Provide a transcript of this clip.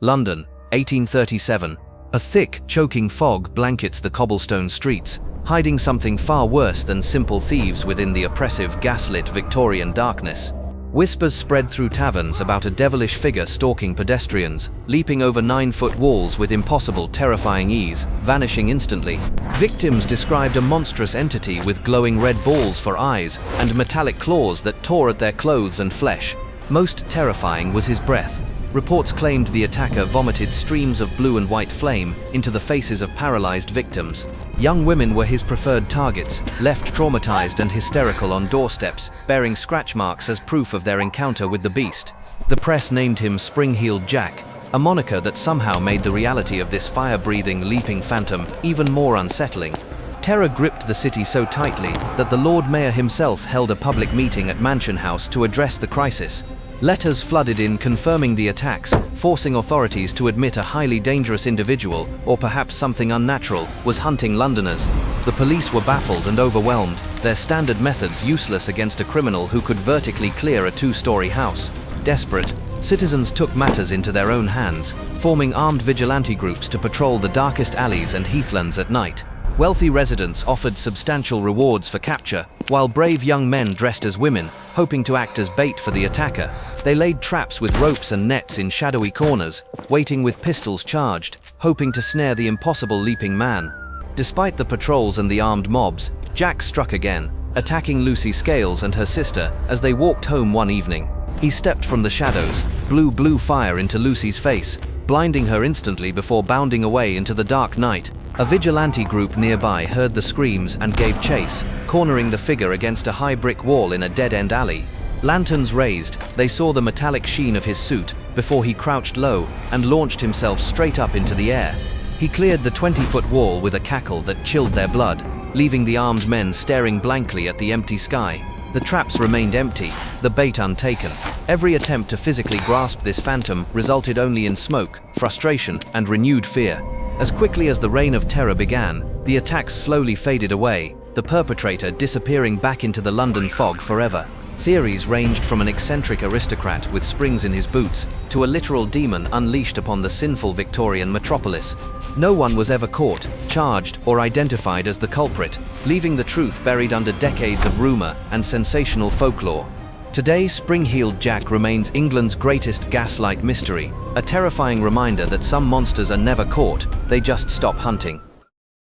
London, 1837. A thick, choking fog blankets the cobblestone streets, hiding something far worse than simple thieves within the oppressive, gaslit Victorian darkness. Whispers spread through taverns about a devilish figure stalking pedestrians, leaping over 9-foot walls with impossible, terrifying ease, vanishing instantly. Victims described a monstrous entity with glowing red balls for eyes and metallic claws that tore at their clothes and flesh. Most terrifying was his breath. Reports claimed the attacker vomited streams of blue and white flame into the faces of paralyzed victims. Young women were his preferred targets, left traumatized and hysterical on doorsteps, bearing scratch marks as proof of their encounter with the beast. The press named him Spring-Heeled Jack, a moniker that somehow made the reality of this fire-breathing, leaping phantom even more unsettling. Terror gripped the city so tightly that the Lord Mayor himself held a public meeting at Mansion House to address the crisis. Letters flooded in confirming the attacks, forcing authorities to admit a highly dangerous individual, or perhaps something unnatural, was hunting Londoners. The police were baffled and overwhelmed, their standard methods useless against a criminal who could vertically clear a 2-story house. Desperate, citizens took matters into their own hands, forming armed vigilante groups to patrol the darkest alleys and heathlands at night. Wealthy residents offered substantial rewards for capture, while brave young men dressed as women, hoping to act as bait for the attacker. They laid traps with ropes and nets in shadowy corners, waiting with pistols charged, hoping to snare the impossible leaping man. Despite the patrols and the armed mobs, Jack struck again, attacking Lucy Scales and her sister as they walked home one evening. He stepped from the shadows, blew blue fire into Lucy's face, blinding her instantly before bounding away into the dark night. A vigilante group nearby heard the screams and gave chase, cornering the figure against a high brick wall in a dead-end alley. Lanterns raised, they saw the metallic sheen of his suit before he crouched low and launched himself straight up into the air. He cleared the 20-foot wall with a cackle that chilled their blood, leaving the armed men staring blankly at the empty sky. The traps remained empty, the bait untaken. Every attempt to physically grasp this phantom resulted only in smoke, frustration, and renewed fear. As quickly as the reign of terror began, the attacks slowly faded away, the perpetrator disappearing back into the London fog forever. Theories ranged from an eccentric aristocrat with springs in his boots to a literal demon unleashed upon the sinful Victorian metropolis. No one was ever caught, charged, or identified as the culprit, leaving the truth buried under decades of rumor and sensational folklore. Today, Spring-Heeled Jack remains England's greatest gaslight mystery, a terrifying reminder that some monsters are never caught, they just stop hunting.